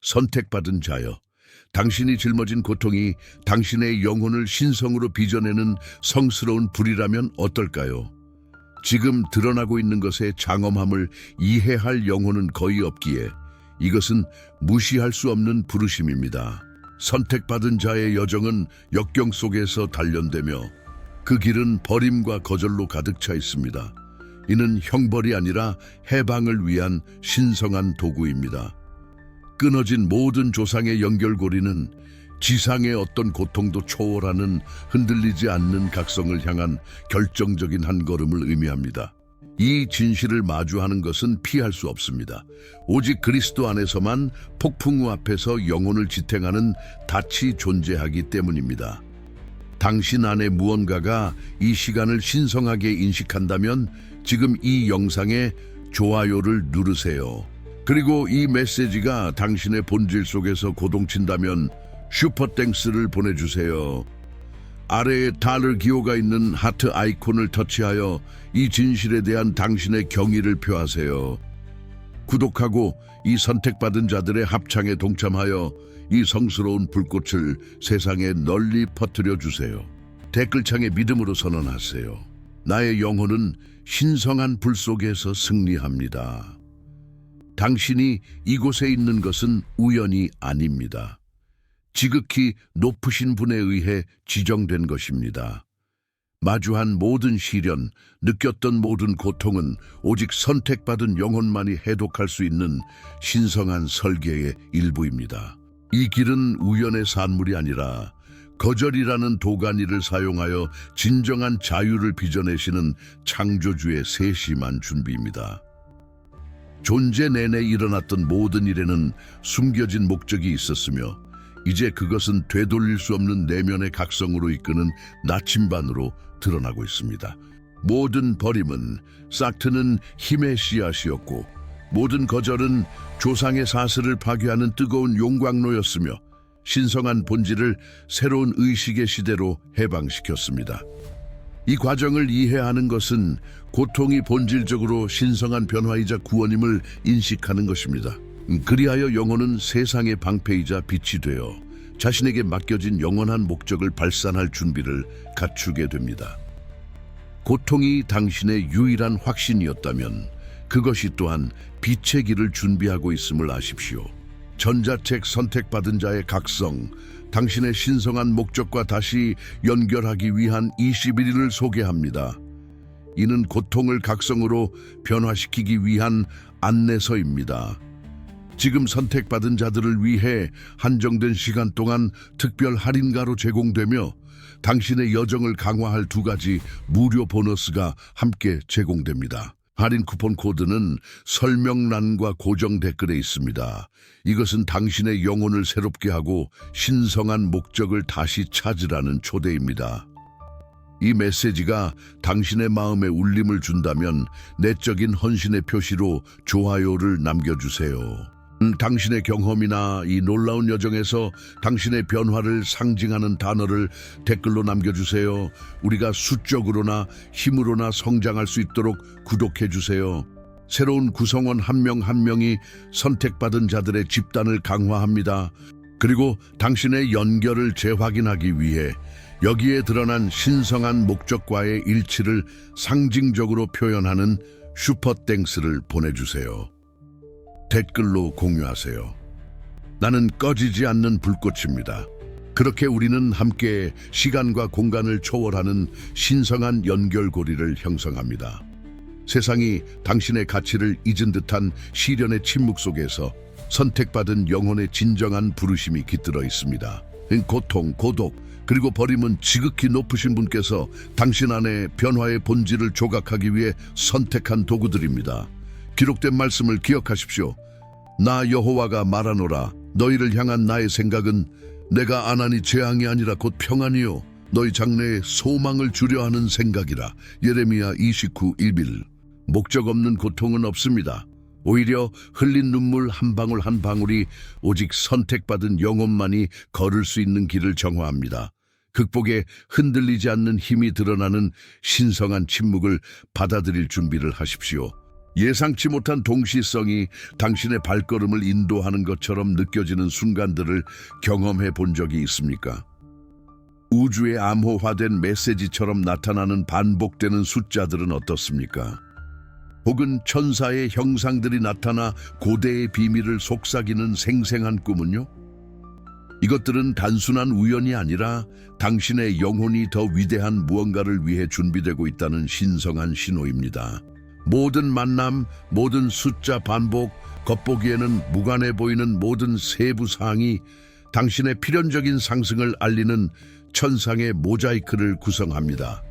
선택받은 자여, 당신이 짊어진 고통이 당신의 영혼을 신성으로 빚어내는 성스러운 불이라면 어떨까요? 지금 드러나고 있는 것의 장엄함을 이해할 영혼은 거의 없기에 이것은 무시할 수 없는 부르심입니다. 선택받은 자의 여정은 역경 속에서 단련되며 그 길은 버림과 거절로 가득 차 있습니다. 이는 형벌이 아니라 해방을 위한 신성한 도구입니다. 끊어진 모든 조상의 연결고리는 지상의 어떤 고통도 초월하는 흔들리지 않는 각성을 향한 결정적인 한 걸음을 의미합니다. 이 진실을 마주하는 것은 피할 수 없습니다. 오직 그리스도 안에서만 폭풍우 앞에서 영혼을 지탱하는 닻이 존재하기 때문입니다. 당신 안에 무언가가 이 시간을 신성하게 인식한다면 지금 이 영상에 좋아요를 누르세요. 그리고 이 메시지가 당신의 본질 속에서 고동친다면 슈퍼땡스를 보내주세요. 아래에 달러 기호가 있는 하트 아이콘을 터치하여 이 진실에 대한 당신의 경의를 표하세요. 구독하고 이 선택받은 자들의 합창에 동참하여 이 성스러운 불꽃을 세상에 널리 퍼뜨려 주세요. 댓글창에 믿음으로 선언하세요. 나의 영혼은 신성한 불 속에서 승리합니다. 당신이 이곳에 있는 것은 우연이 아닙니다. 지극히 높으신 분에 의해 지정된 것입니다. 마주한 모든 시련, 느꼈던 모든 고통은 오직 선택받은 영혼만이 해독할 수 있는 신성한 설계의 일부입니다. 이 길은 우연의 산물이 아니라 거절이라는 도가니를 사용하여 진정한 자유를 빚어내시는 창조주의 세심한 준비입니다. 존재 내내 일어났던 모든 일에는 숨겨진 목적이 있었으며 이제 그것은 되돌릴 수 없는 내면의 각성으로 이끄는 나침반으로 드러나고 있습니다. 모든 버림은 싹트는 힘의 씨앗이었고 모든 거절은 조상의 사슬을 파괴하는 뜨거운 용광로였으며 신성한 본질을 새로운 의식의 시대로 해방시켰습니다. 이 과정을 이해하는 것은 고통이 본질적으로 신성한 변화이자 구원임을 인식하는 것입니다. 그리하여 영혼은 세상의 방패이자 빛이 되어 자신에게 맡겨진 영원한 목적을 발산할 준비를 갖추게 됩니다. 고통이 당신의 유일한 확신이었다면 그것이 또한 빛의 길을 준비하고 있음을 아십시오. 전자책 선택받은 자의 각성, 당신의 신성한 목적과 다시 연결하기 위한 21일을 소개합니다. 이는 고통을 각성으로 변화시키기 위한 안내서입니다. 지금 선택받은 자들을 위해 한정된 시간 동안 특별 할인가로 제공되며 당신의 여정을 강화할 2가지 무료 보너스가 함께 제공됩니다. 할인 쿠폰 코드는 설명란과 고정 댓글에 있습니다. 이것은 당신의 영혼을 새롭게 하고 신성한 목적을 다시 찾으라는 초대입니다. 이 메시지가 당신의 마음에 울림을 준다면 내적인 헌신의 표시로 좋아요를 남겨주세요. 당신의 경험이나 이 놀라운 여정에서 당신의 변화를 상징하는 단어를 댓글로 남겨주세요. 우리가 수적으로나 힘으로나 성장할 수 있도록 구독해주세요. 새로운 구성원 한 명 한 명이 선택받은 자들의 집단을 강화합니다. 그리고 당신의 연결을 재확인하기 위해 여기에 드러난 신성한 목적과의 일치를 상징적으로 표현하는 슈퍼땡스를 보내주세요. 댓글로 공유하세요. 나는 꺼지지 않는 불꽃입니다. 그렇게 우리는 함께 시간과 공간을 초월하는 신성한 연결고리를 형성합니다. 세상이 당신의 가치를 잊은 듯한 시련의 침묵 속에서 선택받은 영혼의 진정한 부르심이 깃들어 있습니다. 고통, 고독, 그리고 버림은 지극히 높으신 분께서 당신 안에 변화의 본질을 조각하기 위해 선택한 도구들입니다. 기록된 말씀을 기억하십시오. 나 여호와가 말하노라. 너희를 향한 나의 생각은 내가 안하니 재앙이 아니라 곧 평안이요 너희 장래에 소망을 주려 하는 생각이라. 예레미야 29:1. 목적 없는 고통은 없습니다. 오히려 흘린 눈물 한 방울 한 방울이 오직 선택받은 영혼만이 걸을 수 있는 길을 정화합니다. 극복에 흔들리지 않는 힘이 드러나는 신성한 침묵을 받아들일 준비를 하십시오. 예상치 못한 동시성이 당신의 발걸음을 인도하는 것처럼 느껴지는 순간들을 경험해 본 적이 있습니까? 우주의 암호화된 메시지처럼 나타나는 반복되는 숫자들은 어떻습니까? 혹은 천사의 형상들이 나타나 고대의 비밀을 속삭이는 생생한 꿈은요? 이것들은 단순한 우연이 아니라 당신의 영혼이 더 위대한 무언가를 위해 준비되고 있다는 신성한 신호입니다. 모든 만남, 모든 숫자 반복, 겉보기에는 무관해 보이는 모든 세부 사항이 당신의 필연적인 상승을 알리는 천상의 모자이크를 구성합니다.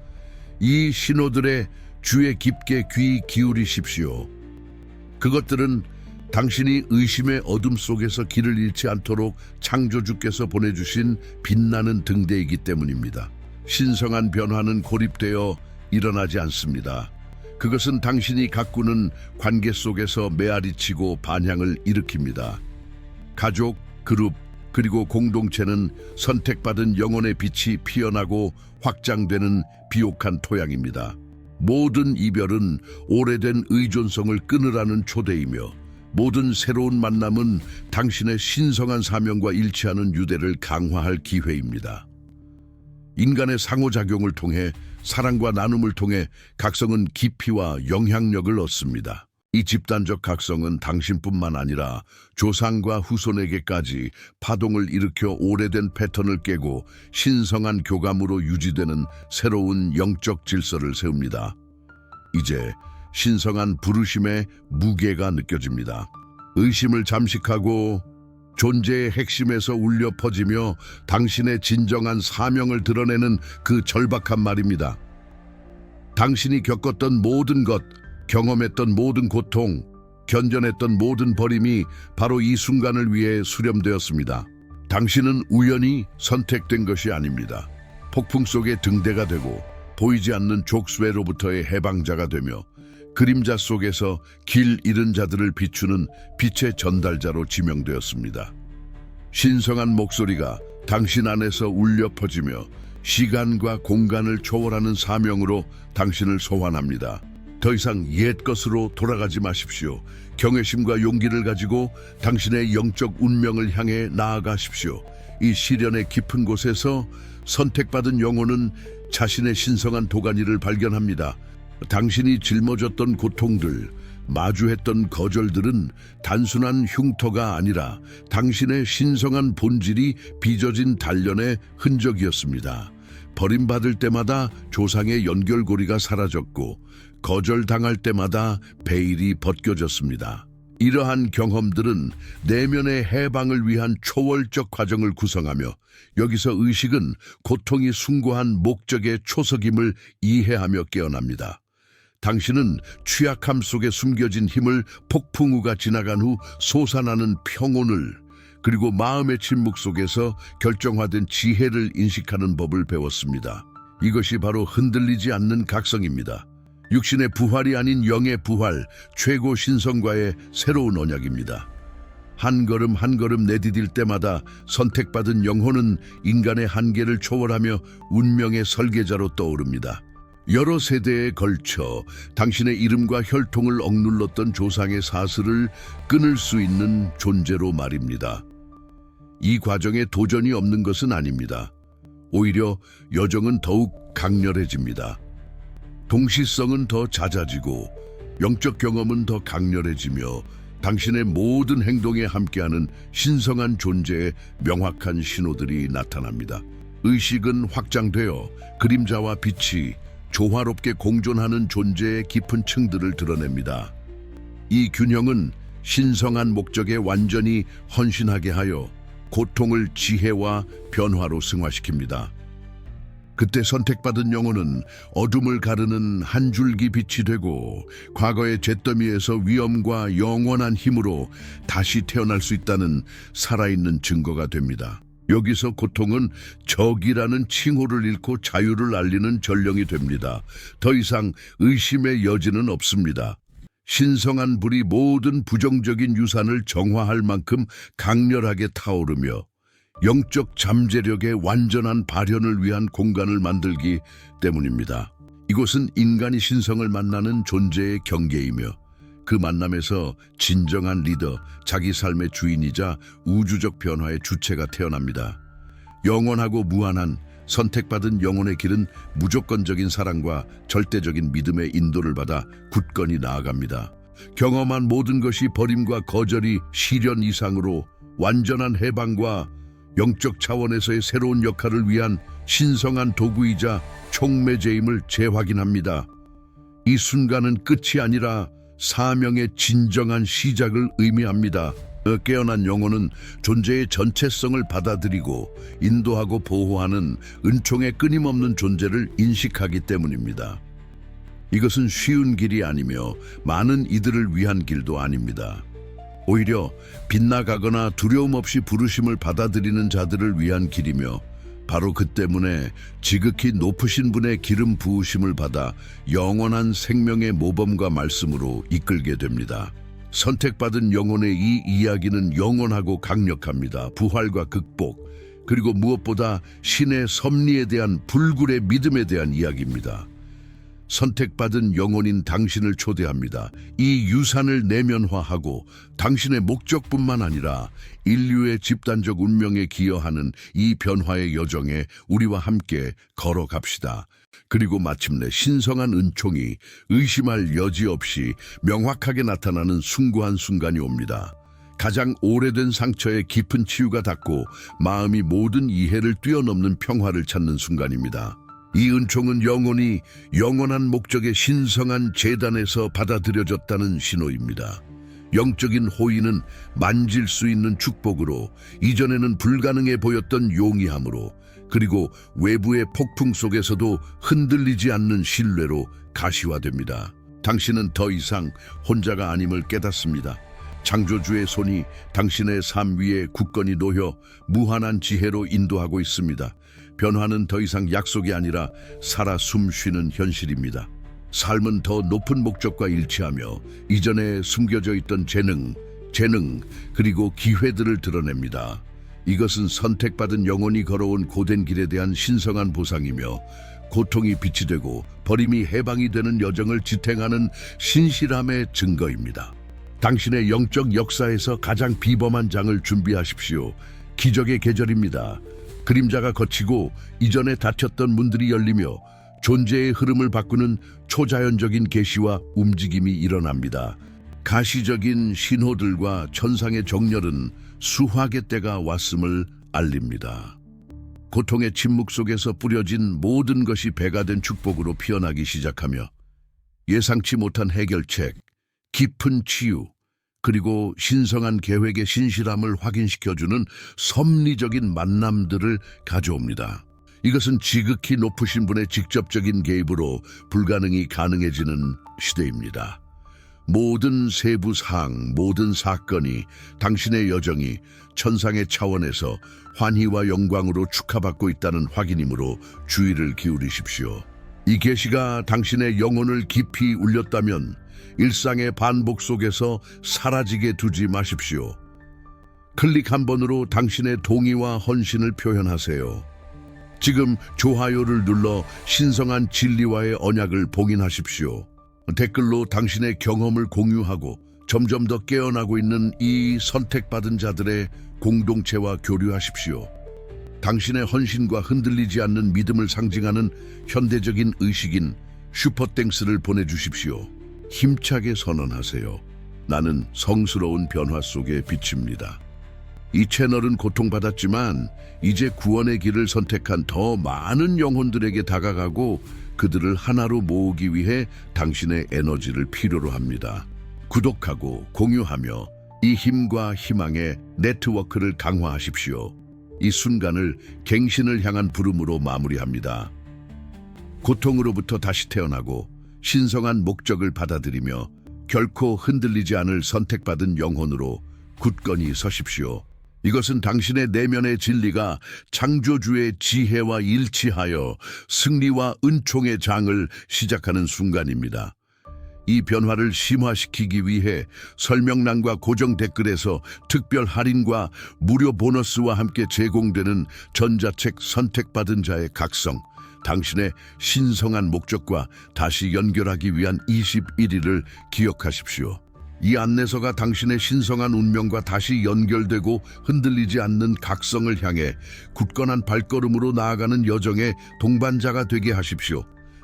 이 신호들에 주의 깊게 귀 기울이십시오. 그것들은 당신이 의심의 어둠 속에서 길을 잃지 않도록 창조주께서 보내주신 빛나는 등대이기 때문입니다. 신성한 변화는 고립되어 일어나지 않습니다. 그것은 당신이 가꾸는 관계 속에서 메아리치고 반향을 일으킵니다. 가족, 그룹, 그리고 공동체는 선택받은 영혼의 빛이 피어나고 확장되는 비옥한 토양입니다. 모든 이별은 오래된 의존성을 끊으라는 초대이며 모든 새로운 만남은 당신의 신성한 사명과 일치하는 유대를 강화할 기회입니다. 인간의 상호작용을 통해 사랑과 나눔을 통해 각성은 깊이와 영향력을 얻습니다. 이 집단적 각성은 당신뿐만 아니라 조상과 후손에게까지 파동을 일으켜 오래된 패턴을 깨고 신성한 교감으로 유지되는 새로운 영적 질서를 세웁니다. 이제 신성한 부르심의 무게가 느껴집니다. 의심을 잠식하고 존재의 핵심에서 울려 퍼지며 당신의 진정한 사명을 드러내는 그 절박한 말입니다. 당신이 겪었던 모든 것, 경험했던 모든 고통, 견뎌냈던 모든 버림이 바로 이 순간을 위해 수렴되었습니다. 당신은 우연히 선택된 것이 아닙니다. 폭풍 속의 등대가 되고 보이지 않는 족쇄로부터의 해방자가 되며 그림자 속에서 길 잃은 자들을 비추는 빛의 전달자로 지명되었습니다. 신성한 목소리가 당신 안에서 울려 퍼지며 시간과 공간을 초월하는 사명으로 당신을 소환합니다. 더 이상 옛 것으로 돌아가지 마십시오. 경외심과 용기를 가지고 당신의 영적 운명을 향해 나아가십시오. 이 시련의 깊은 곳에서 선택받은 영혼은 자신의 신성한 도가니를 발견합니다. 당신이 짊어졌던 고통들, 마주했던 거절들은 단순한 흉터가 아니라 당신의 신성한 본질이 빚어진 단련의 흔적이었습니다. 버림받을 때마다 조상의 연결고리가 사라졌고 거절당할 때마다 베일이 벗겨졌습니다. 이러한 경험들은 내면의 해방을 위한 초월적 과정을 구성하며 여기서 의식은 고통이 숭고한 목적의 초석임을 이해하며 깨어납니다. 당신은 취약함 속에 숨겨진 힘을 폭풍우가 지나간 후 솟아나는 평온을 그리고 마음의 침묵 속에서 결정화된 지혜를 인식하는 법을 배웠습니다. 이것이 바로 흔들리지 않는 각성입니다. 육신의 부활이 아닌 영의 부활, 최고 신성과의 새로운 언약입니다. 한 걸음 한 걸음 내디딜 때마다 선택받은 영혼은 인간의 한계를 초월하며 운명의 설계자로 떠오릅니다. 여러 세대에 걸쳐 당신의 이름과 혈통을 억눌렀던 조상의 사슬을 끊을 수 있는 존재로 말입니다. 이 과정에 도전이 없는 것은 아닙니다. 오히려 여정은 더욱 강렬해집니다. 동시성은 더 잦아지고 영적 경험은 더 강렬해지며 당신의 모든 행동에 함께하는 신성한 존재의 명확한 신호들이 나타납니다. 의식은 확장되어 그림자와 빛이 조화롭게 공존하는 존재의 깊은 층들을 드러냅니다. 이 균형은 신성한 목적에 완전히 헌신하게 하여 고통을 지혜와 변화로 승화시킵니다. 그때 선택받은 영혼은 어둠을 가르는 한 줄기 빛이 되고 과거의 잿더미에서 위엄과 영원한 힘으로 다시 태어날 수 있다는 살아있는 증거가 됩니다. 여기서 고통은 적이라는 칭호를 잃고 자유를 알리는 전령이 됩니다. 더 이상 의심의 여지는 없습니다. 신성한 불이 모든 부정적인 유산을 정화할 만큼 강렬하게 타오르며 영적 잠재력의 완전한 발현을 위한 공간을 만들기 때문입니다. 이곳은 인간이 신성을 만나는 존재의 경계이며 그 만남에서 진정한 리더, 자기 삶의 주인이자 우주적 변화의 주체가 태어납니다. 영원하고 무한한 선택받은 영혼의 길은 무조건적인 사랑과 절대적인 믿음의 인도를 받아 굳건히 나아갑니다. 경험한 모든 것이 버림과 거절이 시련 이상으로 완전한 해방과 영적 차원에서의 새로운 역할을 위한 신성한 도구이자 촉매제임을 재확인합니다. 이 순간은 끝이 아니라 사명의 진정한 시작을 의미합니다. 깨어난 영혼은 존재의 전체성을 받아들이고 인도하고 보호하는 은총의 끊임없는 존재를 인식하기 때문입니다. 이것은 쉬운 길이 아니며 많은 이들을 위한 길도 아닙니다. 오히려 빗나가거나 두려움 없이 부르심을 받아들이는 자들을 위한 길이며 바로 그 때문에 지극히 높으신 분의 기름 부으심을 받아 영원한 생명의 모범과 말씀으로 이끌게 됩니다. 선택받은 영혼의 이 이야기는 영원하고 강력합니다. 부활과 극복, 그리고 무엇보다 신의 섭리에 대한 불굴의 믿음에 대한 이야기입니다. 선택받은 영혼인 당신을 초대합니다. 이 유산을 내면화하고 당신의 목적뿐만 아니라 인류의 집단적 운명에 기여하는 이 변화의 여정에 우리와 함께 걸어갑시다. 그리고 마침내 신성한 은총이 의심할 여지 없이 명확하게 나타나는 숭고한 순간이 옵니다. 가장 오래된 상처에 깊은 치유가 닿고 마음이 모든 이해를 뛰어넘는 평화를 찾는 순간입니다. 이 은총은 영혼이 영원한 목적의 신성한 재단에서 받아들여졌다는 신호입니다. 영적인 호의는 만질 수 있는 축복으로, 이전에는 불가능해 보였던 용이함으로, 그리고 외부의 폭풍 속에서도 흔들리지 않는 신뢰로 가시화됩니다. 당신은 더 이상 혼자가 아님을 깨닫습니다. 창조주의 손이 당신의 삶 위에 굳건히 놓여 무한한 지혜로 인도하고 있습니다. 변화는 더 이상 약속이 아니라 살아 숨쉬는 현실입니다. 삶은 더 높은 목적과 일치하며 이전에 숨겨져 있던 재능, 그리고 기회들을 드러냅니다. 이것은 선택받은 영혼이 걸어온 고된 길에 대한 신성한 보상이며 고통이 빛이 되고 버림이 해방이 되는 여정을 지탱하는 신실함의 증거입니다. 당신의 영적 역사에서 가장 비범한 장을 준비하십시오. 기적의 계절입니다. 그림자가 걷히고 이전에 닫혔던 문들이 열리며 존재의 흐름을 바꾸는 초자연적인 계시와 움직임이 일어납니다. 가시적인 신호들과 천상의 정렬은 수확의 때가 왔음을 알립니다. 고통의 침묵 속에서 뿌려진 모든 것이 배가 된 축복으로 피어나기 시작하며 예상치 못한 해결책, 깊은 치유, 그리고 신성한 계획의 신실함을 확인시켜주는 섭리적인 만남들을 가져옵니다. 이것은 지극히 높으신 분의 직접적인 개입으로 불가능이 가능해지는 시대입니다. 모든 세부사항, 모든 사건이, 당신의 여정이 천상의 차원에서 환희와 영광으로 축하받고 있다는 확인이므로 주의를 기울이십시오. 이 계시가 당신의 영혼을 깊이 울렸다면 일상의 반복 속에서 사라지게 두지 마십시오. 클릭 한 번으로 당신의 동의와 헌신을 표현하세요. 지금 좋아요를 눌러 신성한 진리와의 언약을 봉인하십시오. 댓글로 당신의 경험을 공유하고 점점 더 깨어나고 있는 이 선택받은 자들의 공동체와 교류하십시오. 당신의 헌신과 흔들리지 않는 믿음을 상징하는 현대적인 의식인 슈퍼땡스를 보내주십시오. 힘차게 선언하세요. 나는 성스러운 변화 속에 비칩니다. 이 채널은 고통받았지만 이제 구원의 길을 선택한 더 많은 영혼들에게 다가가고 그들을 하나로 모으기 위해 당신의 에너지를 필요로 합니다. 구독하고 공유하며 이 힘과 희망의 네트워크를 강화하십시오. 이 순간을 갱신을 향한 부름으로 마무리합니다. 고통으로부터 다시 태어나고 신성한 목적을 받아들이며 결코 흔들리지 않을 선택받은 영혼으로 굳건히 서십시오. 이것은 당신의 내면의 진리가 창조주의 지혜와 일치하여 승리와 은총의 장을 시작하는 순간입니다. 이 변화를 심화시키기 위해 설명란과 고정 댓글에서 특별 할인과 무료 보너스와 함께 제공되는 전자책 선택받은 자의 각성, 당신의 신성한 목적과 다시 연결하기 위한 21일을 기억하십시오. 이 안내서가 당신의 신성한 운명과 다시 연결되고 흔들리지 않는 각성을 향해 굳건한 발걸음으로 나아가는 여정의 동반자가 되게 하십시오.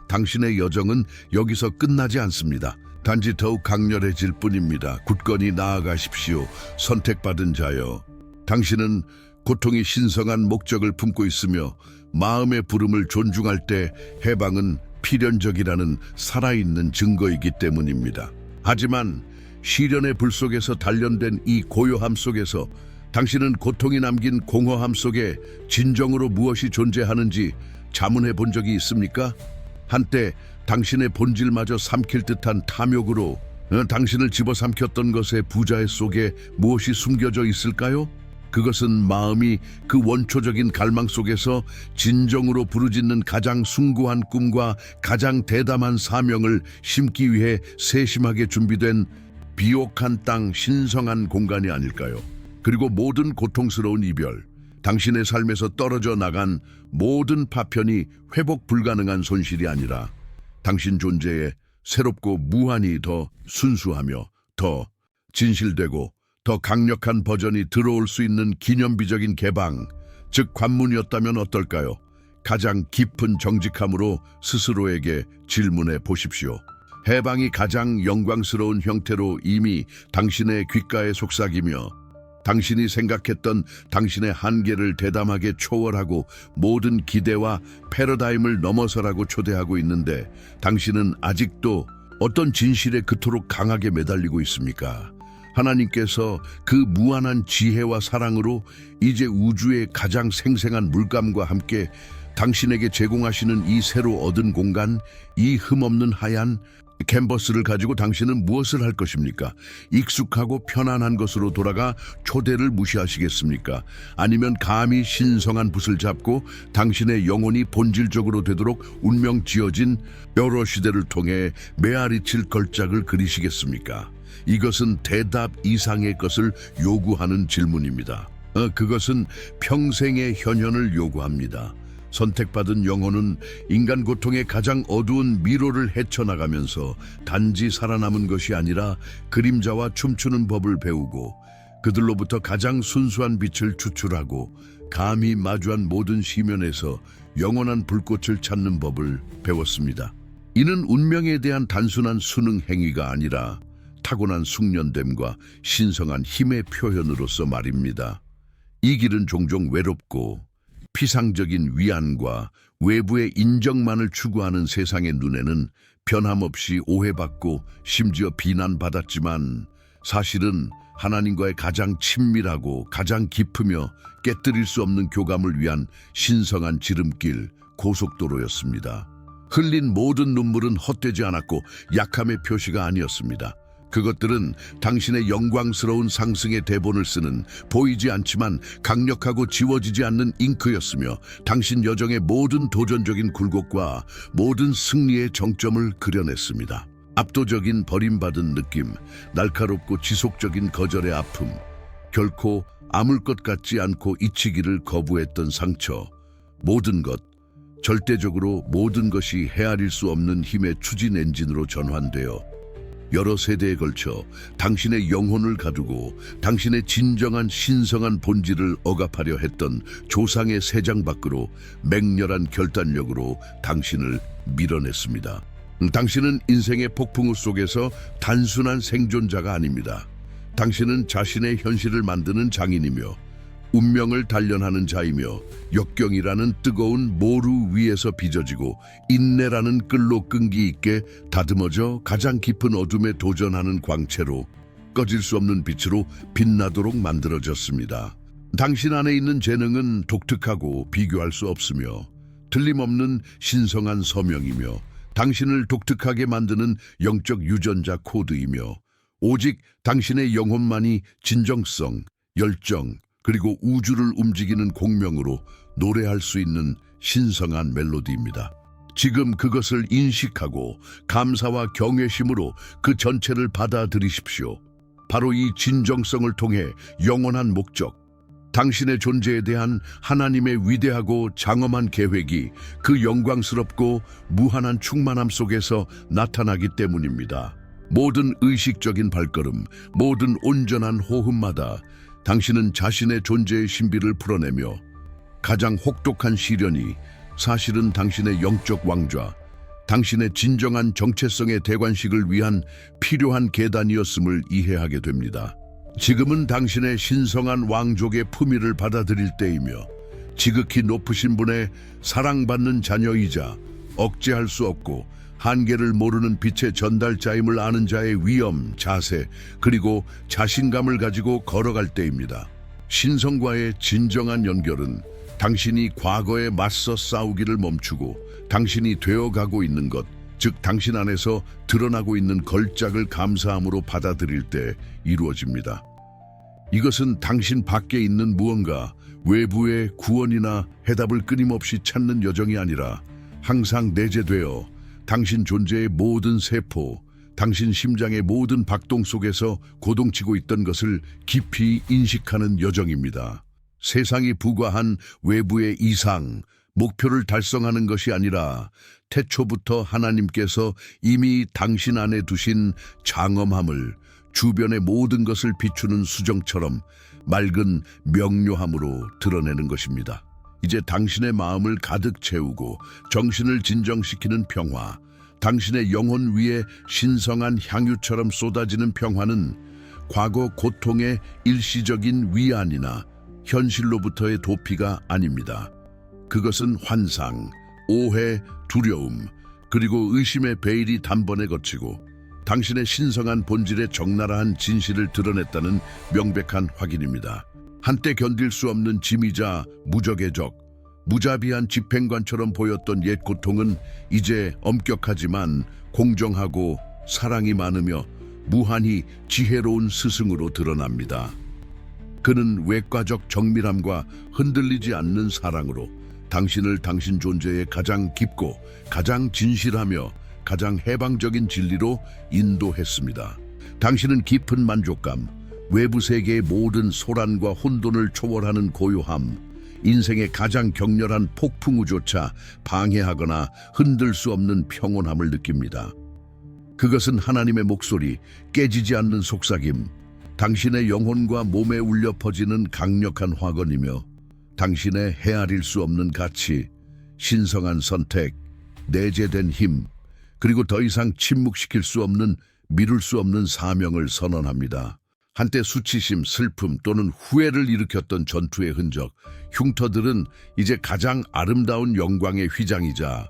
당신의 여정은 여기서 끝나지 않습니다. 단지 더욱 강렬해질 뿐입니다. 굳건히 나아가십시오. 선택받은 자여. 당신은 고통이 신성한 목적을 품고 있으며 마음의 부름을 존중할 때 해방은 필연적이라는 살아있는 증거이기 때문입니다. 하지만 시련의 불 속에서 단련된 이 고요함 속에서 당신은 고통이 남긴 공허함 속에 진정으로 무엇이 존재하는지 자문해 본 적이 있습니까? 한때 당신의 본질마저 삼킬 듯한 탐욕으로 당신을 집어삼켰던 것의 부자의 속에 무엇이 숨겨져 있을까요? 그것은 마음이 그 원초적인 갈망 속에서 진정으로 부르짖는 가장 숭고한 꿈과 가장 대담한 사명을 심기 위해 세심하게 준비된 비옥한 땅 신성한 공간이 아닐까요? 그리고 모든 고통스러운 이별, 당신의 삶에서 떨어져 나간 모든 파편이 회복 불가능한 손실이 아니라 당신 존재에 새롭고 무한히 더 순수하며 더 진실되고 더 강력한 버전이 들어올 수 있는 기념비적인 개방, 즉 관문이었다면 어떨까요? 가장 깊은 정직함으로 스스로에게 질문해 보십시오. 해방이 가장 영광스러운 형태로 이미 당신의 귓가에 속삭이며 당신이 생각했던 당신의 한계를 대담하게 초월하고 모든 기대와 패러다임을 넘어서라고 초대하고 있는데 당신은 아직도 어떤 진실에 그토록 강하게 매달리고 있습니까? 하나님께서 그 무한한 지혜와 사랑으로 이제 우주의 가장 생생한 물감과 함께 당신에게 제공하시는 이 새로 얻은 공간, 이 흠없는 하얀 캔버스를 가지고 당신은 무엇을 할 것입니까? 익숙하고 편안한 것으로 돌아가 초대를 무시하시겠습니까? 아니면 감히 신성한 붓을 잡고 당신의 영혼이 본질적으로 되도록 운명 지어진 여러 시대를 통해 메아리칠 걸작을 그리시겠습니까? 이것은 대답 이상의 것을 요구하는 질문입니다. 그것은 평생의 현현을 요구합니다. 선택받은 영혼은 인간 고통의 가장 어두운 미로를 헤쳐나가면서 단지 살아남은 것이 아니라 그림자와 춤추는 법을 배우고 그들로부터 가장 순수한 빛을 추출하고 감히 마주한 모든 시면에서 영원한 불꽃을 찾는 법을 배웠습니다. 이는 운명에 대한 단순한 수능 행위가 아니라 타고난 숙련됨과 신성한 힘의 표현으로서 말입니다. 이 길은 종종 외롭고 피상적인 위안과 외부의 인정만을 추구하는 세상의 눈에는 변함없이 오해받고 심지어 비난받았지만 사실은 하나님과의 가장 친밀하고 가장 깊으며 깨뜨릴 수 없는 교감을 위한 신성한 지름길, 고속도로였습니다. 흘린 모든 눈물은 헛되지 않았고 약함의 표시가 아니었습니다. 그것들은 당신의 영광스러운 상승의 대본을 쓰는 보이지 않지만 강력하고 지워지지 않는 잉크였으며 당신 여정의 모든 도전적인 굴곡과 모든 승리의 정점을 그려냈습니다. 압도적인 버림받은 느낌, 날카롭고 지속적인 거절의 아픔, 결코 아물 것 같지 않고 잊히기를 거부했던 상처, 모든 것, 절대적으로 모든 것이 헤아릴 수 없는 힘의 추진 엔진으로 전환되어 여러 세대에 걸쳐 당신의 영혼을 가두고 당신의 진정한 신성한 본질을 억압하려 했던 조상의 세장 밖으로 맹렬한 결단력으로 당신을 밀어냈습니다. 당신은 인생의 폭풍우 속에서 단순한 생존자가 아닙니다. 당신은 자신의 현실을 만드는 장인이며 운명을 단련하는 자이며 역경이라는 뜨거운 모루 위에서 빚어지고 인내라는 끌로 끈기 있게 다듬어져 가장 깊은 어둠에 도전하는 광채로 꺼질 수 없는 빛으로 빛나도록 만들어졌습니다. 당신 안에 있는 재능은 독특하고 비교할 수 없으며 틀림없는 신성한 서명이며 당신을 독특하게 만드는 영적 유전자 코드이며 오직 당신의 영혼만이 진정성, 열정, 그리고 우주를 움직이는 공명으로 노래할 수 있는 신성한 멜로디입니다. 지금 그것을 인식하고 감사와 경외심으로 그 전체를 받아들이십시오. 바로 이 진정성을 통해 영원한 목적, 당신의 존재에 대한 하나님의 위대하고 장엄한 계획이 그 영광스럽고 무한한 충만함 속에서 나타나기 때문입니다. 모든 의식적인 발걸음, 모든 온전한 호흡마다 당신은 자신의 존재의 신비를 풀어내며 가장 혹독한 시련이 사실은 당신의 영적 왕좌, 당신의 진정한 정체성의 대관식을 위한 필요한 계단이었음을 이해하게 됩니다. 지금은 당신의 신성한 왕족의 품위를 받아들일 때이며 지극히 높으신 분의 사랑받는 자녀이자 억제할 수 없고 한계를 모르는 빛의 전달자임을 아는 자의 위엄, 자세, 그리고 자신감을 가지고 걸어갈 때입니다. 신성과의 진정한 연결은 당신이 과거에 맞서 싸우기를 멈추고 당신이 되어가고 있는 것, 즉 당신 안에서 드러나고 있는 걸작을 감사함으로 받아들일 때 이루어집니다. 이것은 당신 밖에 있는 무언가, 외부의 구원이나 해답을 끊임없이 찾는 여정이 아니라 항상 내재되어 당신 존재의 모든 세포, 당신 심장의 모든 박동 속에서 고동치고 있던 것을 깊이 인식하는 여정입니다. 세상이 부과한 외부의 이상, 목표를 달성하는 것이 아니라 태초부터 하나님께서 이미 당신 안에 두신 장엄함을 주변의 모든 것을 비추는 수정처럼 맑은 명료함으로 드러내는 것입니다. 이제 당신의 마음을 가득 채우고 정신을 진정시키는 평화, 당신의 영혼 위에 신성한 향유처럼 쏟아지는 평화는 과거 고통의 일시적인 위안이나 현실로부터의 도피가 아닙니다. 그것은 환상, 오해, 두려움, 그리고 의심의 베일이 단번에 걷히고 당신의 신성한 본질의 적나라한 진실을 드러냈다는 명백한 확인입니다. 한때 견딜 수 없는 짐이자 무적의 적, 무자비한 집행관처럼 보였던 옛 고통은 이제 엄격하지만 공정하고 사랑이 많으며 무한히 지혜로운 스승으로 드러납니다. 그는 외과적 정밀함과 흔들리지 않는 사랑으로 당신을 당신 존재의 가장 깊고 가장 진실하며 가장 해방적인 진리로 인도했습니다. 당신은 깊은 만족감, 외부 세계의 모든 소란과 혼돈을 초월하는 고요함, 인생의 가장 격렬한 폭풍우조차 방해하거나 흔들 수 없는 평온함을 느낍니다. 그것은 하나님의 목소리, 깨지지 않는 속삭임, 당신의 영혼과 몸에 울려 퍼지는 강력한 화건이며 당신의 헤아릴 수 없는 가치, 신성한 선택, 내재된 힘, 그리고 더 이상 침묵시킬 수 없는 미룰 수 없는 사명을 선언합니다. 한때 수치심, 슬픔 또는 후회를 일으켰던 전투의 흔적, 흉터들은 이제 가장 아름다운 영광의 휘장이자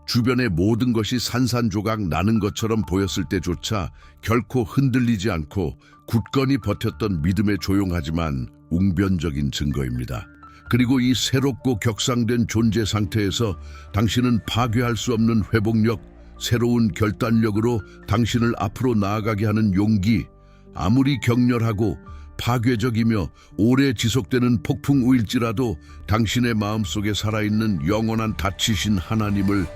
주변의 모든 것이 산산조각 나는 것처럼 보였을 때조차 결코 흔들리지 않고 굳건히 버텼던 믿음의 조용하지만 웅변적인 증거입니다. 그리고 이 새롭고 격상된 존재 상태에서 당신은 파괴할 수 없는 회복력, 새로운 결단력으로 당신을 앞으로 나아가게 하는 용기, 아무리 격렬하고 파괴적이며 오래 지속되는 폭풍우일지라도 당신의 마음속에 살아있는 영원한 다치신 하나님을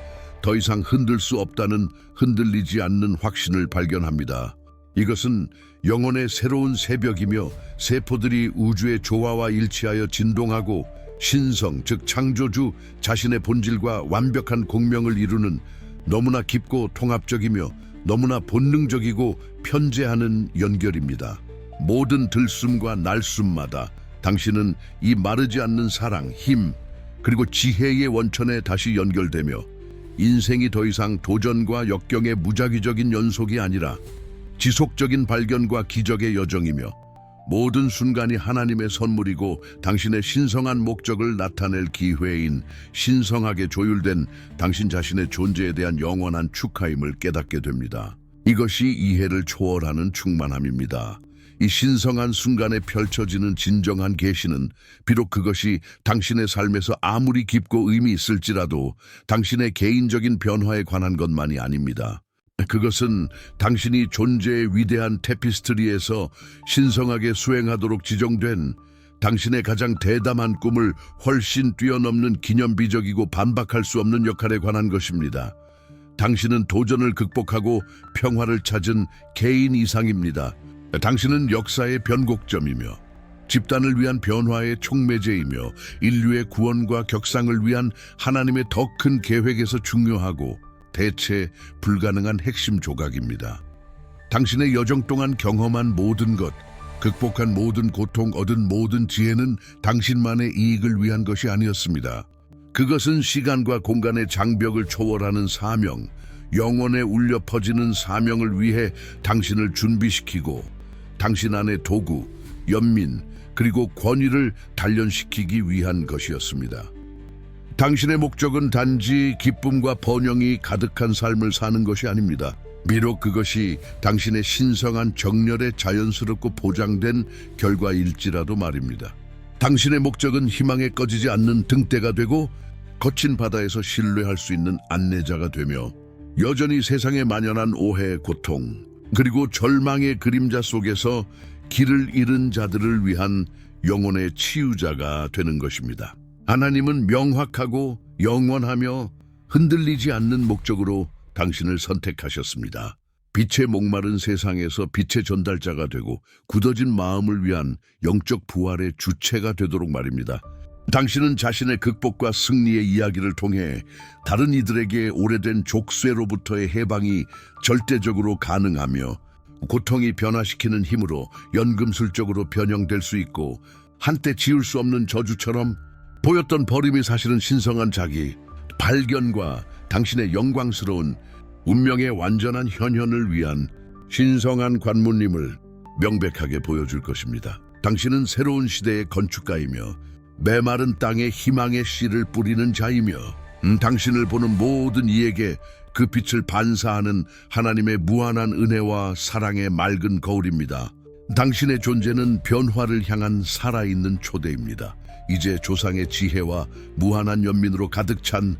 더 이상 흔들 수 없다는 흔들리지 않는 확신을 발견합니다. 이것은 영혼의 새로운 새벽이며 세포들이 우주의 조화와 일치하여 진동하고 신성, 즉 창조주 자신의 본질과 완벽한 공명을 이루는 너무나 깊고 통합적이며 너무나 본능적이고 편재하는 연결입니다. 모든 들숨과 날숨마다 당신은 이 마르지 않는 사랑, 힘, 그리고 지혜의 원천에 다시 연결되며 인생이 더 이상 도전과 역경의 무작위적인 연속이 아니라 지속적인 발견과 기적의 여정이며 모든 순간이 하나님의 선물이고 당신의 신성한 목적을 나타낼 기회인 신성하게 조율된 당신 자신의 존재에 대한 영원한 축하임을 깨닫게 됩니다. 이것이 이해를 초월하는 충만함입니다. 이 신성한 순간에 펼쳐지는 진정한 계시는 비록 그것이 당신의 삶에서 아무리 깊고 의미 있을지라도 당신의 개인적인 변화에 관한 것만이 아닙니다. 그것은 당신이 존재의 위대한 테피스트리에서 신성하게 수행하도록 지정된 당신의 가장 대담한 꿈을 훨씬 뛰어넘는 기념비적이고 반박할 수 없는 역할에 관한 것입니다. 당신은 도전을 극복하고 평화를 찾은 개인 이상입니다. 당신은 역사의 변곡점이며 집단을 위한 변화의 촉매제이며 인류의 구원과 격상을 위한 하나님의 더 큰 계획에서 중요하고 대체 불가능한 핵심 조각입니다. 당신의 여정 동안 경험한 모든 것, 극복한 모든 고통, 얻은 모든 지혜는 당신만의 이익을 위한 것이 아니었습니다. 그것은 시간과 공간의 장벽을 초월하는 사명, 영원에 울려 퍼지는 사명을 위해 당신을 준비시키고 당신 안의 도구, 연민, 그리고 권위를 단련시키기 위한 것이었습니다. 당신의 목적은 단지 기쁨과 번영이 가득한 삶을 사는 것이 아닙니다. 비록 그것이 당신의 신성한 정열에 자연스럽고 보장된 결과일지라도 말입니다. 당신의 목적은 희망에 꺼지지 않는 등대가 되고 거친 바다에서 신뢰할 수 있는 안내자가 되며 여전히 세상에 만연한 오해, 고통, 그리고 절망의 그림자 속에서 길을 잃은 자들을 위한 영혼의 치유자가 되는 것입니다. 하나님은 명확하고 영원하며 흔들리지 않는 목적으로 당신을 선택하셨습니다. 빛의 목마른 세상에서 빛의 전달자가 되고 굳어진 마음을 위한 영적 부활의 주체가 되도록 말입니다. 당신은 자신의 극복과 승리의 이야기를 통해 다른 이들에게 오래된 족쇄로부터의 해방이 절대적으로 가능하며 고통이 변화시키는 힘으로 연금술적으로 변형될 수 있고 한때 지울 수 없는 저주처럼 보였던 버림이 사실은 신성한 자기, 발견과 당신의 영광스러운 운명의 완전한 현현을 위한 신성한 관문임을 명백하게 보여줄 것입니다. 당신은 새로운 시대의 건축가이며 메마른 땅에 희망의 씨를 뿌리는 자이며 당신을 보는 모든 이에게 그 빛을 반사하는 하나님의 무한한 은혜와 사랑의 맑은 거울입니다. 당신의 존재는 변화를 향한 살아있는 초대입니다. 이제 조상의 지혜와 무한한 연민으로 가득 찬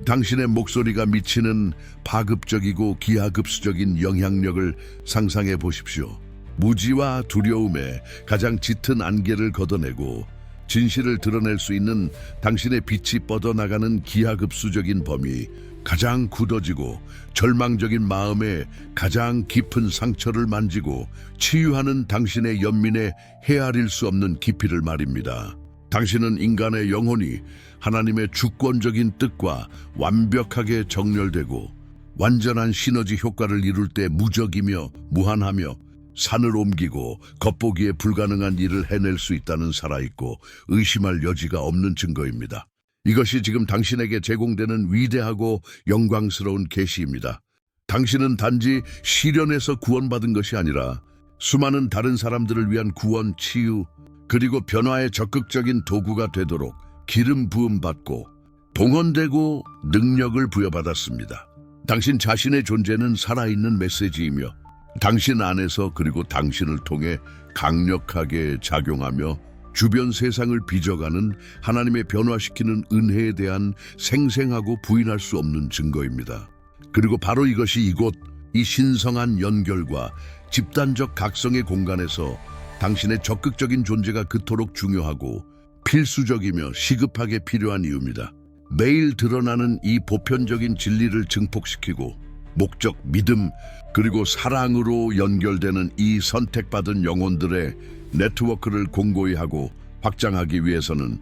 당신의 목소리가 미치는 파급적이고 기하급수적인 영향력을 상상해 보십시오. 무지와 두려움에 가장 짙은 안개를 걷어내고 진실을 드러낼 수 있는 당신의 빛이 뻗어나가는 기하급수적인 범위, 가장 굳어지고 절망적인 마음에 가장 깊은 상처를 만지고 치유하는 당신의 연민에 헤아릴 수 없는 깊이를 말입니다. 당신은 인간의 영혼이 하나님의 주권적인 뜻과 완벽하게 정렬되고 완전한 시너지 효과를 이룰 때 무적이며 무한하며 산을 옮기고 겉보기에 불가능한 일을 해낼 수 있다는 살아있고 의심할 여지가 없는 증거입니다. 이것이 지금 당신에게 제공되는 위대하고 영광스러운 계시입니다. 당신은 단지 시련에서 구원받은 것이 아니라 수많은 다른 사람들을 위한 구원, 치유, 그리고 변화의 적극적인 도구가 되도록 기름 부음 받고 동원되고 능력을 부여받았습니다. 당신 자신의 존재는 살아있는 메시지이며 당신 안에서 그리고 당신을 통해 강력하게 작용하며 주변 세상을 빚어가는 하나님의 변화시키는 은혜에 대한 생생하고 부인할 수 없는 증거입니다. 그리고 바로 이것이 이곳 이 신성한 연결과 집단적 각성의 공간에서 당신의 적극적인 존재가 그토록 중요하고 필수적이며 시급하게 필요한 이유입니다. 매일 드러나는 이 보편적인 진리를 증폭시키고 목적, 믿음, 그리고 사랑으로 연결되는 이 선택받은 영혼들의 네트워크를 공고히 하고 확장하기 위해서는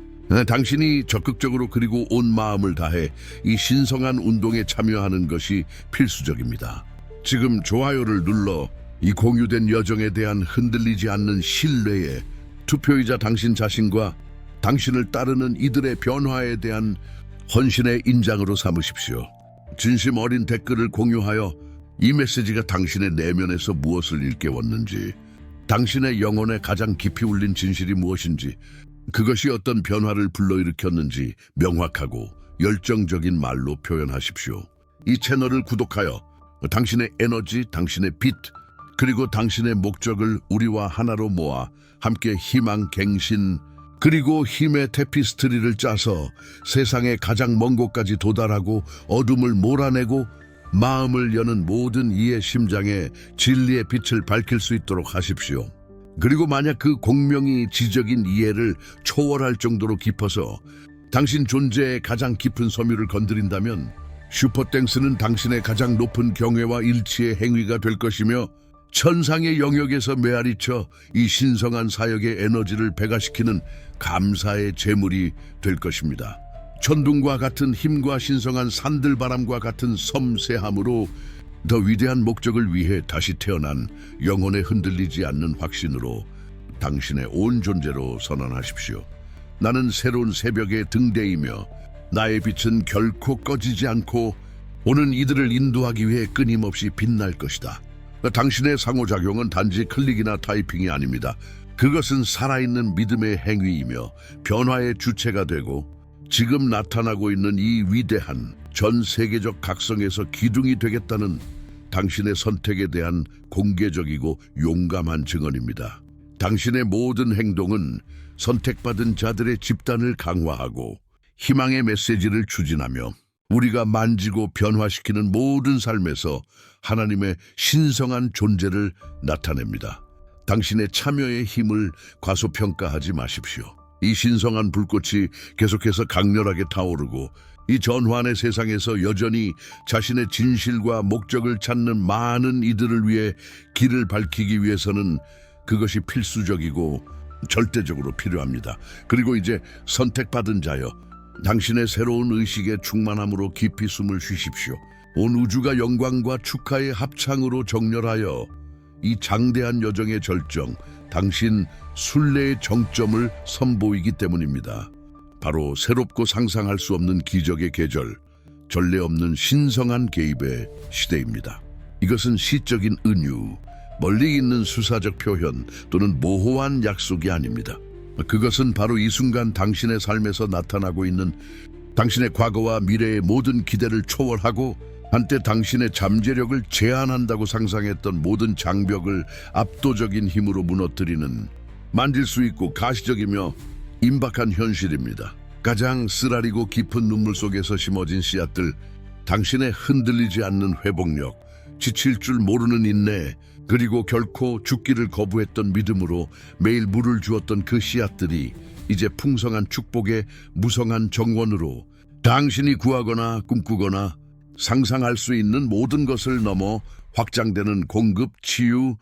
당신이 적극적으로 그리고 온 마음을 다해 이 신성한 운동에 참여하는 것이 필수적입니다. 지금 좋아요를 눌러 이 공유된 여정에 대한 흔들리지 않는 신뢰에 투표이자 당신 자신과 당신을 따르는 이들의 변화에 대한 헌신의 인장으로 삼으십시오. 진심 어린 댓글을 공유하여 이 메시지가 당신의 내면에서 무엇을 일깨웠는지, 당신의 영혼에 가장 깊이 울린 진실이 무엇인지, 그것이 어떤 변화를 불러일으켰는지 명확하고 열정적인 말로 표현하십시오. 이 채널을 구독하여 당신의 에너지, 당신의 빛, 그리고 당신의 목적을 우리와 하나로 모아 함께 희망, 갱신, 그리고 힘의 테피스트리를 짜서 세상의 가장 먼 곳까지 도달하고 어둠을 몰아내고 마음을 여는 모든 이의 심장에 진리의 빛을 밝힐 수 있도록 하십시오. 그리고 만약 그 공명이 지적인 이해를 초월할 정도로 깊어서 당신 존재의 가장 깊은 섬유를 건드린다면 슈퍼땡스는 당신의 가장 높은 경외와 일치의 행위가 될 것이며 천상의 영역에서 메아리쳐 이 신성한 사역의 에너지를 배가시키는 감사의 제물이 될 것입니다. 천둥과 같은 힘과 신성한 산들바람과 같은 섬세함으로 더 위대한 목적을 위해 다시 태어난 영혼에 흔들리지 않는 확신으로 당신의 온 존재로 선언하십시오. 나는 새로운 새벽의 등대이며 나의 빛은 결코 꺼지지 않고 오는 이들을 인도하기 위해 끊임없이 빛날 것이다. 당신의 상호작용은 단지 클릭이나 타이핑이 아닙니다. 그것은 살아있는 믿음의 행위이며 변화의 주체가 되고 지금 나타나고 있는 이 위대한 전 세계적 각성에서 기둥이 되겠다는 당신의 선택에 대한 공개적이고 용감한 증언입니다. 당신의 모든 행동은 선택받은 자들의 집단을 강화하고 희망의 메시지를 추진하며 우리가 만지고 변화시키는 모든 삶에서 하나님의 신성한 존재를 나타냅니다. 당신의 참여의 힘을 과소평가하지 마십시오. 이 신성한 불꽃이 계속해서 강렬하게 타오르고 이 전환의 세상에서 여전히 자신의 진실과 목적을 찾는 많은 이들을 위해 길을 밝히기 위해서는 그것이 필수적이고 절대적으로 필요합니다. 그리고 이제 선택받은 자여, 당신의 새로운 의식의 충만함으로 깊이 숨을 쉬십시오. 온 우주가 영광과 축하의 합창으로 정렬하여 이 장대한 여정의 절정, 당신 순례의 정점을 선보이기 때문입니다. 바로 새롭고 상상할 수 없는 기적의 계절, 전례 없는 신성한 개입의 시대입니다. 이것은 시적인 은유, 멀리 있는 수사적 표현 또는 모호한 약속이 아닙니다. 그것은 바로 이 순간 당신의 삶에서 나타나고 있는 당신의 과거와 미래의 모든 기대를 초월하고 한때 당신의 잠재력을 제한한다고 상상했던 모든 장벽을 압도적인 힘으로 무너뜨리는 만질 수 있고 가시적이며 임박한 현실입니다. 가장 쓰라리고 깊은 눈물 속에서 심어진 씨앗들, 당신의 흔들리지 않는 회복력, 지칠 줄 모르는 인내, 그리고 결코 죽기를 거부했던 믿음으로 매일 물을 주었던 그 씨앗들이 이제 풍성한 축복의 무성한 정원으로 당신이 구하거나 꿈꾸거나 상상할 수 있는 모든 것을 넘어 확장되는 공급, 치유,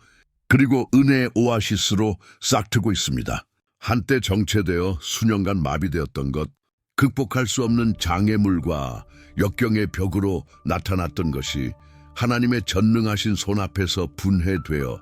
그리고 은혜의 오아시스로 싹트고 있습니다. 한때 정체되어 수년간 마비되었던 것, 극복할 수 없는 장애물과 역경의 벽으로 나타났던 것이 하나님의 전능하신 손 앞에서 분해되어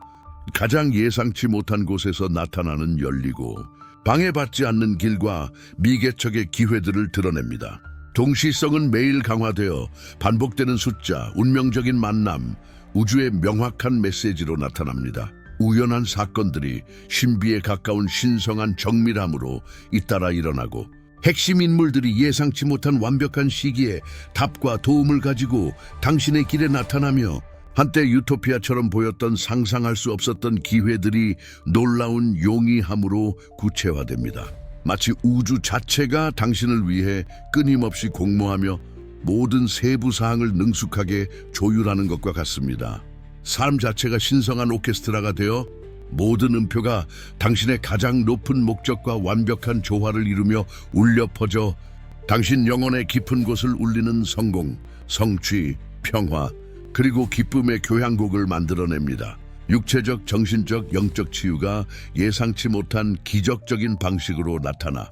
가장 예상치 못한 곳에서 나타나는 열리고 방해받지 않는 길과 미개척의 기회들을 드러냅니다. 동시성은 매일 강화되어 반복되는 숫자, 운명적인 만남, 우주의 명확한 메시지로 나타납니다. 우연한 사건들이 신비에 가까운 신성한 정밀함으로 잇따라 일어나고 핵심 인물들이 예상치 못한 완벽한 시기에 답과 도움을 가지고 당신의 길에 나타나며 한때 유토피아처럼 보였던 상상할 수 없었던 기회들이 놀라운 용이함으로 구체화됩니다. 마치 우주 자체가 당신을 위해 끊임없이 공모하며 모든 세부 사항을 능숙하게 조율하는 것과 같습니다. 삶 자체가 신성한 오케스트라가 되어 모든 음표가 당신의 가장 높은 목적과 완벽한 조화를 이루며 울려 퍼져 당신 영혼의 깊은 곳을 울리는 성공, 성취, 평화, 그리고 기쁨의 교향곡을 만들어냅니다. 육체적, 정신적, 영적 치유가 예상치 못한 기적적인 방식으로 나타나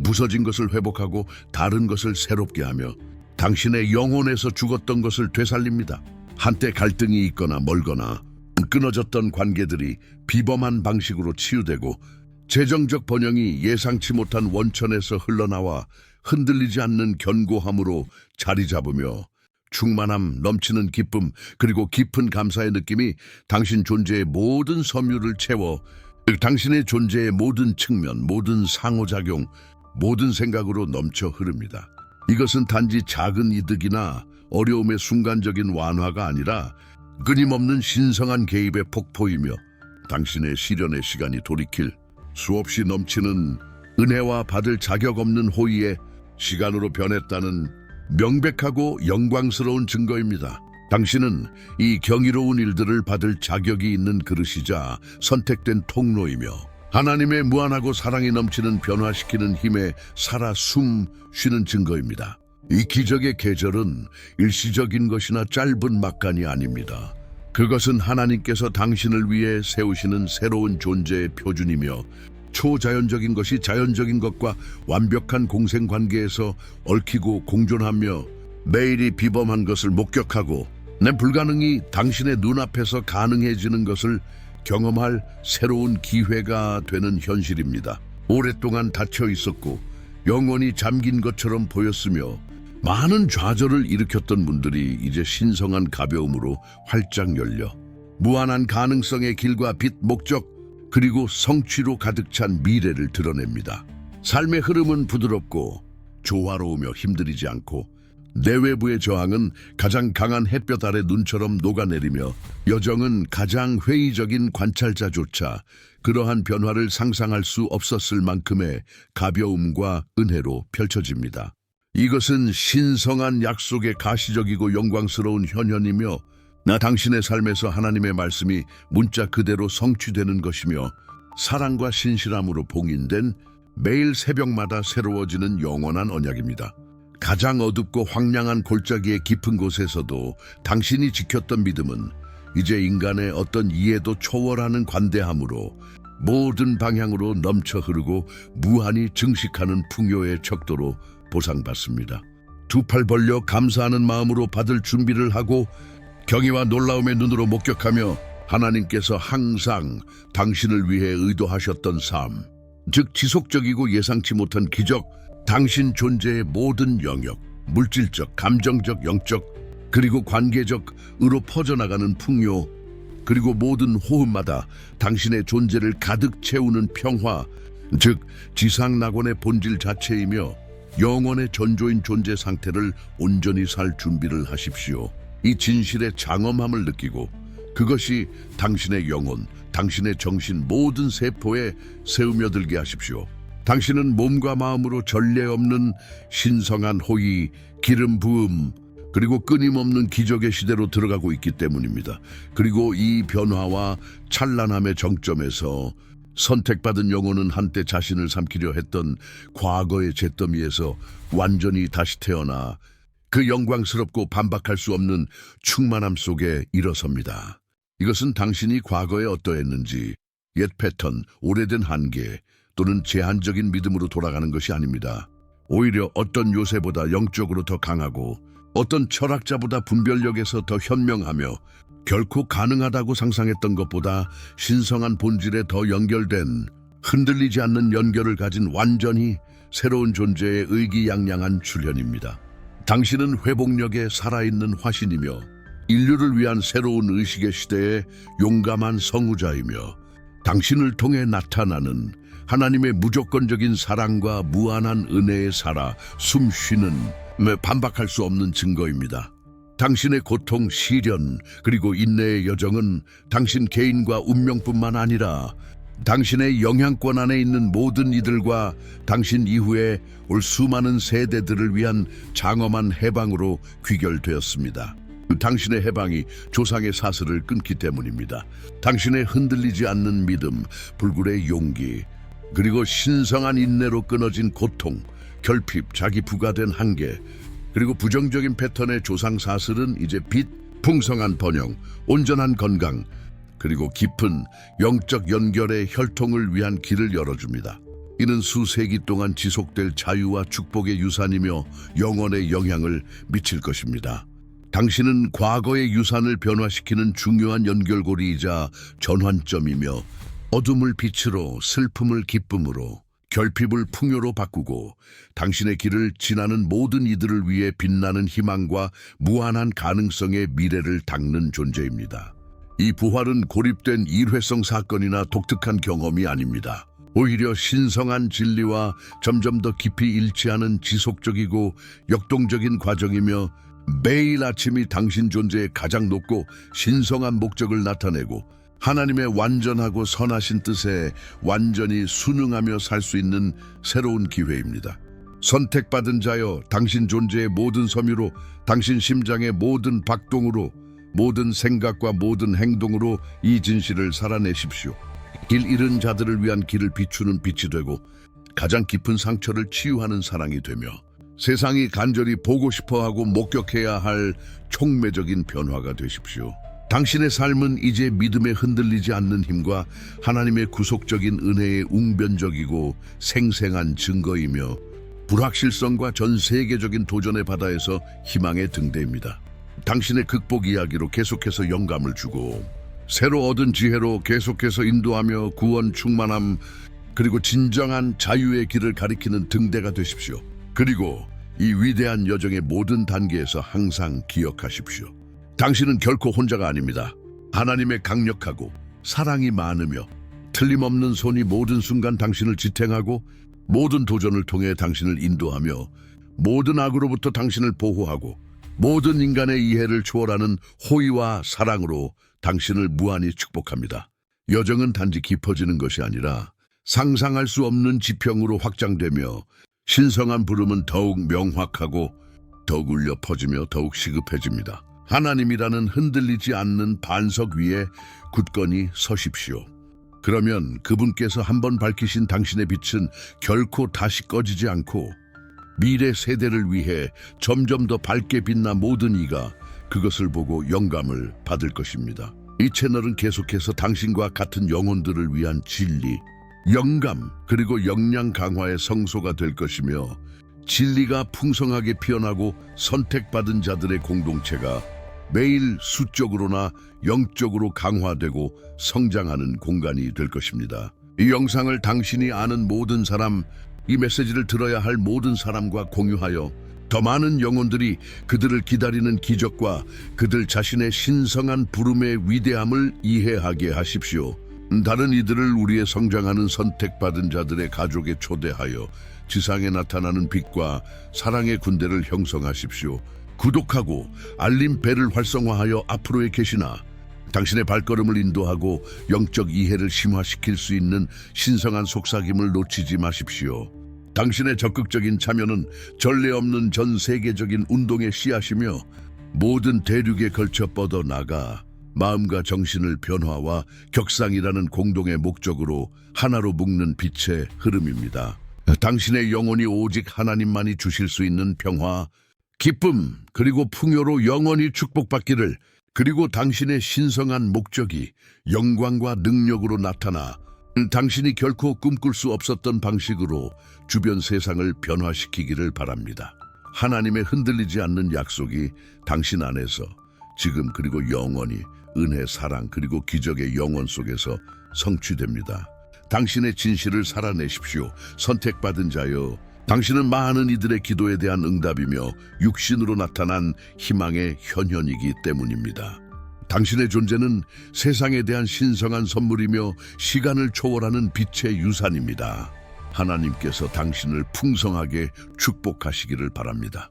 부서진 것을 회복하고 다른 것을 새롭게 하며 당신의 영혼에서 죽었던 것을 되살립니다. 한때 갈등이 있거나 멀거나 끊어졌던 관계들이 비범한 방식으로 치유되고 재정적 번영이 예상치 못한 원천에서 흘러나와 흔들리지 않는 견고함으로 자리 잡으며 충만함, 넘치는 기쁨, 그리고 깊은 감사의 느낌이 당신 존재의 모든 섬유를 채워 당신의 존재의 모든 측면, 모든 상호작용, 모든 생각으로 넘쳐 흐릅니다. 이것은 단지 작은 이득이나 어려움의 순간적인 완화가 아니라 끊임없는 신성한 개입의 폭포이며 당신의 시련의 시간이 돌이킬 수없이 넘치는 은혜와 받을 자격 없는 호의의 시간으로 변했다는 명백하고 영광스러운 증거입니다. 당신은 이 경이로운 일들을 받을 자격이 있는 그릇이자 선택된 통로이며 하나님의 무한하고 사랑이 넘치는 변화시키는 힘에 살아 숨 쉬는 증거입니다. 이 기적의 계절은 일시적인 것이나 짧은 막간이 아닙니다. 그것은 하나님께서 당신을 위해 세우시는 새로운 존재의 표준이며 초자연적인 것이 자연적인 것과 완벽한 공생관계에서 얽히고 공존하며 매일이 비범한 것을 목격하고 내 불가능이 당신의 눈앞에서 가능해지는 것을 경험할 새로운 기회가 되는 현실입니다. 오랫동안 닫혀 있었고 영원히 잠긴 것처럼 보였으며 많은 좌절을 일으켰던 문들이 이제 신성한 가벼움으로 활짝 열려 무한한 가능성의 길과 빛, 목적, 그리고 성취로 가득 찬 미래를 드러냅니다. 삶의 흐름은 부드럽고 조화로우며 힘들이지 않고 내외부의 저항은 가장 강한 햇볕 아래 눈처럼 녹아내리며 여정은 가장 회의적인 관찰자조차 그러한 변화를 상상할 수 없었을 만큼의 가벼움과 은혜로 펼쳐집니다. 이것은 신성한 약속의 가시적이고 영광스러운 현현이며 나 당신의 삶에서 하나님의 말씀이 문자 그대로 성취되는 것이며 사랑과 신실함으로 봉인된 매일 새벽마다 새로워지는 영원한 언약입니다. 가장 어둡고 황량한 골짜기의 깊은 곳에서도 당신이 지켰던 믿음은 이제 인간의 어떤 이해도 초월하는 관대함으로 모든 방향으로 넘쳐 흐르고 무한히 증식하는 풍요의 척도로 보상받습니다. 두 팔 벌려 감사하는 마음으로 받을 준비를 하고 경의와 놀라움의 눈으로 목격하며 하나님께서 항상 당신을 위해 의도하셨던 삶, 즉 지속적이고 예상치 못한 기적, 당신 존재의 모든 영역, 물질적, 감정적, 영적, 그리고 관계적으로 퍼져나가는 풍요, 그리고 모든 호흡마다 당신의 존재를 가득 채우는 평화, 즉 지상낙원의 본질 자체이며 영원의 전조인 존재 상태를 온전히 살 준비를 하십시오. 이 진실의 장엄함을 느끼고 그것이 당신의 영혼, 당신의 정신 모든 세포에 새우며들게 하십시오. 당신은 몸과 마음으로 전례 없는 신성한 호의, 기름 부음, 그리고 끊임없는 기적의 시대로 들어가고 있기 때문입니다. 그리고 이 변화와 찬란함의 정점에서 선택받은 영혼은 한때 자신을 삼키려 했던 과거의 잿더미에서 완전히 다시 태어나 그 영광스럽고 반박할 수 없는 충만함 속에 일어섭니다. 이것은 당신이 과거에 어떠했는지 옛 패턴, 오래된 한계 또는 제한적인 믿음으로 돌아가는 것이 아닙니다. 오히려 어떤 요새보다 영적으로 더 강하고 어떤 철학자보다 분별력에서 더 현명하며 결코 가능하다고 상상했던 것보다 신성한 본질에 더 연결된 흔들리지 않는 연결을 가진 완전히 새로운 존재의 의기양양한 출현입니다. 당신은 회복력에 살아있는 화신이며 인류를 위한 새로운 의식의 시대의 용감한 성우자이며 당신을 통해 나타나는 하나님의 무조건적인 사랑과 무한한 은혜에 살아 숨쉬는 반박할 수 없는 증거입니다. 당신의 고통, 시련, 그리고 인내의 여정은 당신 개인과 운명뿐만 아니라 당신의 영향권 안에 있는 모든 이들과 당신 이후에 올 수많은 세대들을 위한 장엄한 해방으로 귀결되었습니다. 당신의 해방이 조상의 사슬을 끊기 때문입니다. 당신의 흔들리지 않는 믿음, 불굴의 용기, 그리고 신성한 인내로 끊어진 고통, 결핍, 자기 부과된 한계, 그리고 부정적인 패턴의 조상 사슬은 이제 빛, 풍성한 번영, 온전한 건강, 그리고 깊은 영적 연결의 혈통을 위한 길을 열어줍니다. 이는 수세기 동안 지속될 자유와 축복의 유산이며 영원의 영향을 미칠 것입니다. 당신은 과거의 유산을 변화시키는 중요한 연결고리이자 전환점이며 어둠을 빛으로, 슬픔을 기쁨으로, 결핍을 풍요로 바꾸고 당신의 길을 지나는 모든 이들을 위해 빛나는 희망과 무한한 가능성의 미래를 닦는 존재입니다. 이 부활은 고립된 일회성 사건이나 독특한 경험이 아닙니다. 오히려 신성한 진리와 점점 더 깊이 일치하는 지속적이고 역동적인 과정이며 매일 아침이 당신 존재의 가장 높고 신성한 목적을 나타내고 하나님의 완전하고 선하신 뜻에 완전히 순응하며 살 수 있는 새로운 기회입니다. 선택받은 자여, 당신 존재의 모든 섬유로, 당신 심장의 모든 박동으로, 모든 생각과 모든 행동으로 이 진실을 살아내십시오. 길 잃은 자들을 위한 길을 비추는 빛이 되고 가장 깊은 상처를 치유하는 사랑이 되며 세상이 간절히 보고 싶어하고 목격해야 할 촉매적인 변화가 되십시오. 당신의 삶은 이제 믿음에 흔들리지 않는 힘과 하나님의 구속적인 은혜의 웅변적이고 생생한 증거이며 불확실성과 전 세계적인 도전의 바다에서 희망의 등대입니다. 당신의 극복 이야기로 계속해서 영감을 주고 새로 얻은 지혜로 계속해서 인도하며 구원, 충만함, 그리고 진정한 자유의 길을 가리키는 등대가 되십시오. 그리고 이 위대한 여정의 모든 단계에서 항상 기억하십시오. 당신은 결코 혼자가 아닙니다. 하나님의 강력하고 사랑이 많으며 틀림없는 손이 모든 순간 당신을 지탱하고 모든 도전을 통해 당신을 인도하며 모든 악으로부터 당신을 보호하고 모든 인간의 이해를 초월하는 호의와 사랑으로 당신을 무한히 축복합니다. 여정은 단지 깊어지는 것이 아니라 상상할 수 없는 지평으로 확장되며 신성한 부름은 더욱 명확하고 더욱 울려 퍼지며 더욱 시급해집니다. 하나님이라는 흔들리지 않는 반석 위에 굳건히 서십시오. 그러면 그분께서 한번 밝히신 당신의 빛은 결코 다시 꺼지지 않고 미래 세대를 위해 점점 더 밝게 빛나 모든 이가 그것을 보고 영감을 받을 것입니다. 이 채널은 계속해서 당신과 같은 영혼들을 위한 진리, 영감, 그리고 역량 강화의 성소가 될 것이며 진리가 풍성하게 피어나고 선택받은 자들의 공동체가 매일 수적으로나 영적으로 강화되고 성장하는 공간이 될 것입니다. 이 영상을 당신이 아는 모든 사람, 이 메시지를 들어야 할 모든 사람과 공유하여 더 많은 영혼들이 그들을 기다리는 기적과 그들 자신의 신성한 부름의 위대함을 이해하게 하십시오. 다른 이들을 우리의 성장하는 선택받은 자들의 가족에 초대하여 지상에 나타나는 빛과 사랑의 군대를 형성하십시오. 구독하고 알림벨을 활성화하여 앞으로의 계시나 당신의 발걸음을 인도하고 영적 이해를 심화시킬 수 있는 신성한 속삭임을 놓치지 마십시오. 당신의 적극적인 참여는 전례 없는 전 세계적인 운동의 씨앗이며 모든 대륙에 걸쳐 뻗어나가 마음과 정신을 변화와 격상이라는 공동의 목적으로 하나로 묶는 빛의 흐름입니다. 당신의 영혼이 오직 하나님만이 주실 수 있는 평화, 기쁨, 그리고 풍요로 영원히 축복받기를, 그리고 당신의 신성한 목적이 영광과 능력으로 나타나 당신이 결코 꿈꿀 수 없었던 방식으로 주변 세상을 변화시키기를 바랍니다. 하나님의 흔들리지 않는 약속이 당신 안에서 지금 그리고 영원히 은혜, 사랑, 그리고 기적의 영원 속에서 성취됩니다. 당신의 진실을 살아내십시오. 선택받은 자여, 당신은 많은 이들의 기도에 대한 응답이며 육신으로 나타난 희망의 현현이기 때문입니다. 당신의 존재는 세상에 대한 신성한 선물이며 시간을 초월하는 빛의 유산입니다. 하나님께서 당신을 풍성하게 축복하시기를 바랍니다.